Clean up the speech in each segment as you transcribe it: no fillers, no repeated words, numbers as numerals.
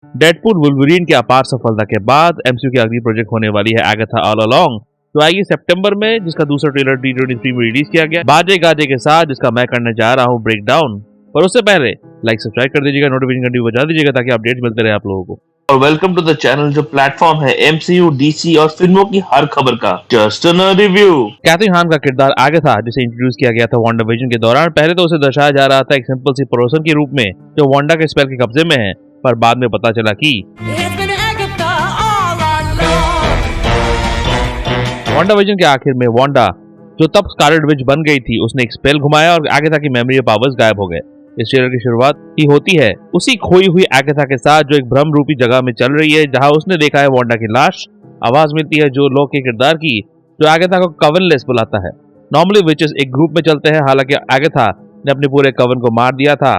Deadpool Wolverine की अपार सफलता के बाद एमसीयू की अगली प्रोजेक्ट होने वाली है अगाथा ऑल अलोंग, जो आएगी सितंबर में, जिसका दूसरा ट्रेलर D23 में रिलीज किया गया बाजे गाजे के साथ, जिसका मैं करने जा रहा हूँ ब्रेक डाउन। पर उससे पहले लाइक सब्सक्राइब कर दीजिएगा, नोटिफिकेशन घंटी बजा दीजिएगा ताकि अपडेट्स मिलते रहे आप लोगों को। और वेलकम टू द चैनल जो प्लेटफॉर्म है एमसीयू, डीसी और फिल्मों की हर खबर का जस्ट अ रिव्यू। कैथरीन हान का किरदार आगाथा, जिसे इंट्रोड्यूस किया गया था वांडाविजन के दौरान, पहले तो उसे दर्शाया जा रहा था एक सिंपल सी पर्सन के रूप में जो वांडा के स्पेल के कब्जे में है, पर बाद में पता चला कि वांडाविजन के आखिर में वांडा, जो तब स्कारलेट विच बन गई थी, उसने एक स्पेल घुमाया और आगाथा की मेमोरी और पावर्स गायब हो गए। इस ट्रेलर की शुरुआत ही होती है उसी खोई हुई आगाथा के साथ, जो एक भ्रम रूपी जगह में चल रही है, जहां उसने देखा है वांडा की लाश। आवाज मिलती है जो लोग के किरदार की, जो आगाथा को कवनलेस बुलाता है। नॉर्मली विचेस एक ग्रुप में चलते हैं, हालांकि आगाथा ने अपने पूरे कवन को मार दिया था।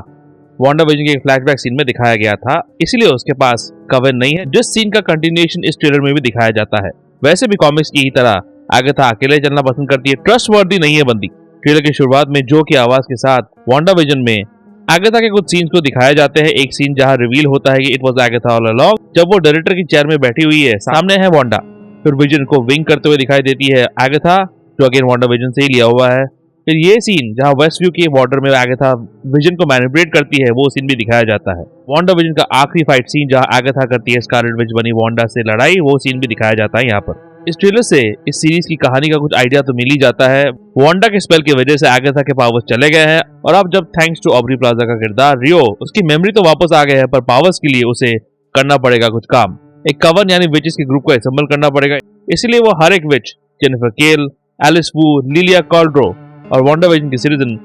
वांडाविजन के एक फ्लैशबैक सीन में दिखाया गया था, इसलिए उसके पास कवन नहीं है, जिस सीन का कंटिन्यूएशन इस ट्रेलर में भी दिखाया जाता है। वैसे भी कॉमिक्स की ही तरह आगाथा अकेले चलना पसंद करती है, ट्रस्टवर्दी नहीं है बंदी। ट्रेलर की शुरुआत में जो की आवाज के साथ वांडाविजन में आगाथा के कुछ सीन्स को दिखाए जाते हैं। एक सीन जहां रिवील होता है कि it was Agatha all along, जब वो डायरेक्टर की चेयर में बैठी हुई है, सामने है वांडा। फिर विजन को विंग करते हुए दिखाई देती है आगाथा, जो अगेन वांडाविजन से ही लिया हुआ है। फिर ये सीन जहां वेस्ट व्यू के बॉर्डर में आगाथा विजन को मैनिपुलेट करती है, वो सीन भी दिखाया जाता है। वांडाविजन का आखिरी फाइट सीन जहां आगाथा करती है स्कारलेट विच बनी वांडा से लड़ाई, वो सीन भी दिखाया जाता है यहाँ पर। इस ट्रेलर से इस सीरीज की कहानी का कुछ आइडिया तो मिल ही जाता है। वांडा के स्पेल की वजह से आगाथा के पावर्स चले गए हैं, और अब जब थैंक्स टू ऑब्री प्लाजा का किरदार रियो, उसकी मेमोरी तो वापस आ गए हैं, पर पावर्स के लिए उसे करना पड़ेगा कुछ काम। एक कवन यानी विचेस के ग्रुप को असेंबल करना पड़ेगा, इसलिए वो हर एक विच, जेनिफर केल, एलिस वू, लिलिया कॉल्ड्रो और वांडाविजन की सिटीजन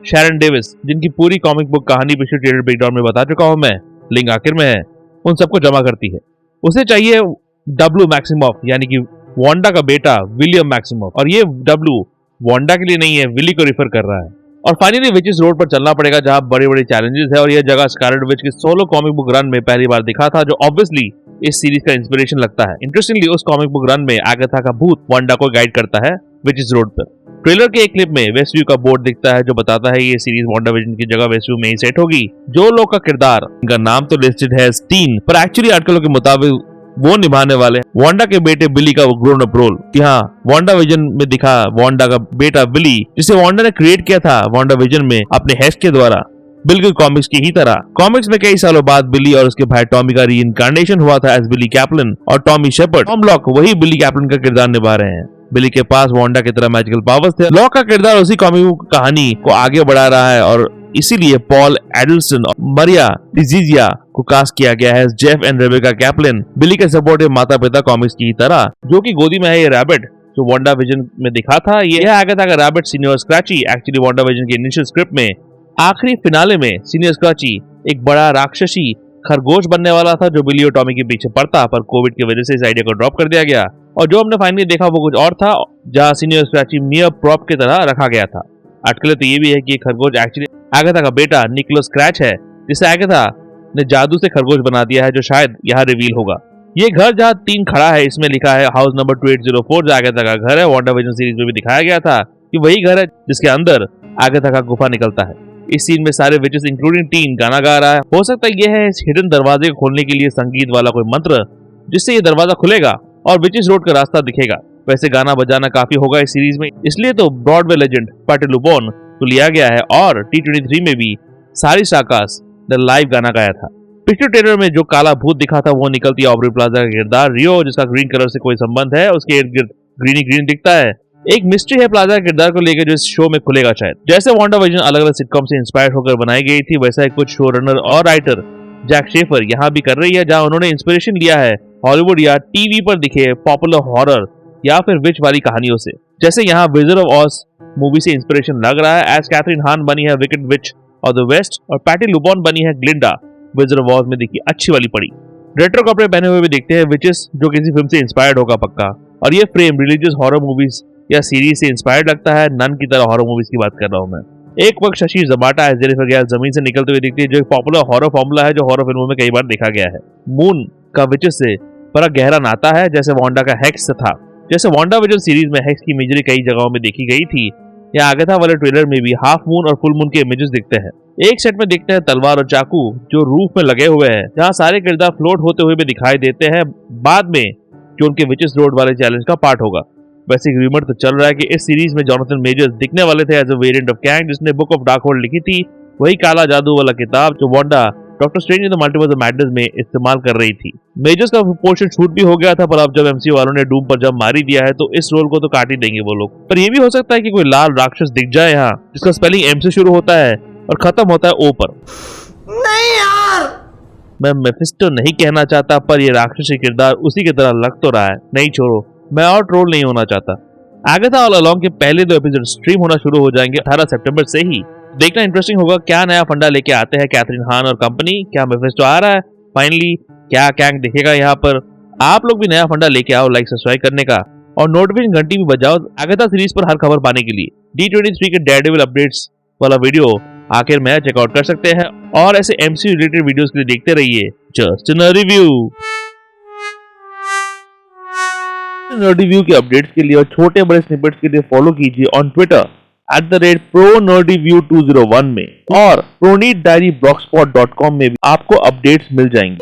शैरन डेविस, जिनकी पूरी कॉमिक बुक कहानी पिछले ट्रेलर ब्रेकडाउन में बता चुका हूं मैं, लिंक आखिर में है, उन सबको जमा करती है। उसे चाहिए डब्ल्यू मैक्सिमॉफ, यानी कि वांडा का बेटा विलियम मैक्सिमॉफ, और ये डब्ल्यू वांडा के लिए नहीं है, विली को रिफर कर रहा है। और फाइनली विचेस रोड पर चलना पड़ेगा, जहां बड़े बड़े चैलेंजेस है, और यह जगह स्कारलेट विच के सोलो कॉमिक बुक रन में पहली बार दिखा था, जो ऑब्वियसली इस सीरीज का इंस्पिरेशन लगता है। इंटरेस्टिंगली उस कॉमिक बुक रन में आगाथा का भूत वांडा को गाइड करता है विचेस रोड पर। ट्रेलर के एक क्लिप में वेस्टव्यू का बोर्ड दिखता है, जो बताता है ये सीरीज वांडाविजन की जगह वेस्टव्यू में ही सेट होगी। जो लोग का किरदार, इनका नाम तो लिस्टेड है स्टीन, पर एक्चुअली आर्टिकलों के मुताबिक वो निभाने वाले वांडा के बेटे बिली का वो ग्रोन अप रोल। कि हाँ, वांडाविजन में दिखा वांडा का बेटा बिली, जिसे वांडा ने क्रिएट किया था वांडाविजन में अपने हेस्ट के द्वारा, बिल्कुल कॉमिक्स की ही तरह। कॉमिक्स में कई सालों बाद बिली और उसके भाई टॉमी का रीइंकार्नेशन हुआ था एज बिली कैप्लन, और टॉमी शेपर्ड, टॉम लॉक वही बिली कैप्लन का किरदार निभा रहे हैं। बिली के पास वांडा की तरह मैजिकल पावर्स थे। लॉक का किरदार उसी कॉमिक कहानी को आगे बढ़ा रहा है, और इसीलिए पॉल एडल्सन और मरिया डिजीजिया को कास्ट किया गया है जेफ एंड रेबेका कैप्लन, बिली के सपोर्टिव माता पिता कॉमिक्स की तरह, जो कि गोदी में है ये रैबिट, जो वांडाविजन में दिखा था। ये आगाथा का rabbit senior scratchy. Actually WandaVision के इनिशियल स्क्रिप्ट में आखिरी फिनाले में सीनियर स्क्रैची एक बड़ा राक्षसी खरगोश बनने वाला था, जो बिली और टॉमी के पीछे पड़ता, पर कोविड की वजह से इस आइडिया को ड्रॉप कर दिया गया, और जो हमने फाइनली देखा वो कुछ और था, जहाँ सीनियर स्क्रैची मियर प्रॉप की तरह रखा गया था। आर्टिकल तो ये भी है कि खरगोश एक्चुअली आगाथा का बेटा निकोलस स्क्रैच है, जिसे आगाथा ने जादू से खरगोश बना दिया है, जो शायद यहाँ रिवील होगा। ये घर जहाँ 3 खड़ा है, इसमें लिखा है हाउस नंबर 2804, जो आगाथा का घर है। वांडाविजन सीरीज में भी दिखाया गया था कि वही घर है जिसके अंदर आगाथा का गुफा निकलता है। इस सीन में सारे विचेस इंक्लूडिंग टीन गाना गा रहा है। हो सकता है यह है इस हिडन दरवाजे को खोलने के लिए संगीत वाला कोई मंत्र, जिससे ये दरवाजा खुलेगा और विचेस रोड का रास्ता दिखेगा। वैसे गाना बजाना काफी होगा इस सीरीज में, इसलिए तो ब्रॉडवे लेजेंड पैटी लुबोन को लिया गया है, और T23 में भी सारी साकास ने लाइव गाना गाया था। पिछले ट्रेलर में जो काला भूत दिखा था, वो निकलती है ऑब्री प्लाजा का किरदार रियो, जिसका ग्रीन कलर से कोई संबंध है, उसके इर्द गिर्द ग्रीन ही ग्रीन दिखता है। एक मिस्ट्री है प्लाजा के किरदार को लेकर, जो इस शो में खुलेगा शायद। जैसे वांडाविजन अलग अलग सिटकॉम से इंस्पायर होकर बनाई गई थी, वैसा ही कुछ शो रनर और राइटर जैक शेफर यहाँ भी कर रही है, जहाँ उन्होंने इंस्पिरेशन लिया है हॉलीवुड या टीवी पर दिखे पॉपुलर हॉरर या फिर विच वाली कहानियों से। जैसे यहाँ विजर्ड ऑफ ऑज मूवी से इंस्पिरेशन लग रहा है, एज कैथरीन हान बनी है Wicked Witch of the West, और पैटी लुबोन बनी है ग्लिंडा, विजर्ड ऑफ ऑज में दिखी अच्छी वाली पड़ी। रेट्रो कपड़े पहने हुए भी दिखते हैं विचेस, जो किसी फिल्म से इंस्पायर्ड होगा पक्का। और ये फ्रेम रिलीजियस हॉरर मूवीज या सीरीज से इंस्पायर्ड लगता है, नन की तरह हॉरर मूवीज की बात कर रहा हूँ मैं। एक वक्त शशि जमाटा है जेनिफर गेल जमीन से निकलते हुए दिखती है, जो एक पॉपुलर हॉरर फॉर्मूला है, जो हॉरर फिल्मों में कई बार देखा गया है। मून का विचेस से बड़ा गहरा नाता है, जैसे वांडा का हेक्स था। जैसे वांडाविजन सीरीज में हेक्स की इमेजरी कई जगहों में देखी गई थी, या आगाथा वाले ट्रेलर में भी हाफ मून और फुल मून के इमेजेस दिखते हैं। एक सेट में देखते हैं तलवार और चाकू जो रूफ में लगे हुए हैं, जहाँ सारे किरदार फ्लोट होते हुए भी दिखाई देते हैं बाद में, जो उनके विचेस रोड वाले चैलेंज का पार्ट होगा। वैसे रूमर तो चल रहा है कि इस सीरीज में जोनाथन मेजर्स दिखने वाले थे as a variant of Kang, जिसने बुक ऑफ डार्कहोल्ड लिखी थी, वही काला जादू वाला किताब जो Wanda Doctor Strange in the Multiverse of Madness में इस्तेमाल कर रही थी। मेजर्स का पोर्शन शूट भी हो गया था, पर अब जब एमसीयू वालों ने डूम पर जब मारी दिया है तो इस रोल को तो काट ही देंगे वो लोग। पर ये भी हो सकता है कि कोई लाल राक्षस दिख जाए यहाँ, जिसका स्पेलिंग एम से शुरू होता है और खत्म होता है ओ पर। नहीं यार, मैं मेफिस्टो नहीं कहना चाहता, पर ये राक्षसी किरदार उसी की तरह लग तो रहा है। नहीं छोड़ो, मैं और ट्रोल नहीं होना चाहता। आगाथा ऑल अलोंग के पहले 2 एपिसोड स्ट्रीम होना शुरू हो जाएंगे 18 सितंबर से ही। देखना इंटरेस्टिंग होगा क्या नया फंडा लेके आते हैं कैथरीन हान और कंपनी। क्या मेफिस्टो आ रहा है फाइनली, क्या कैंग दिखेगा यहाँ पर। आप लोग भी नया फंडा लेके आओ लाइक सब्सक्राइब करने का, और नोटिफिकेशन घंटी भी बजाओ आगाथा सीरीज पर हर खबर पाने के लिए। D23 के डेयरडेविल अपडेट्स वाला वीडियो आखिर में चेकआउट कर सकते हैं, और ऐसे एमसीयू रिलेटेड वीडियोस के लिए देखते रहिए just in review. Nerdy view के अपडेट्स के लिए और छोटे बड़े स्निपेट्स के लिए फॉलो कीजिए ऑन ट्विटर @ProNerdyView201 में, और ProNeedDiaryBlogspot.com में भी आपको अपडेट्स मिल जाएंगे।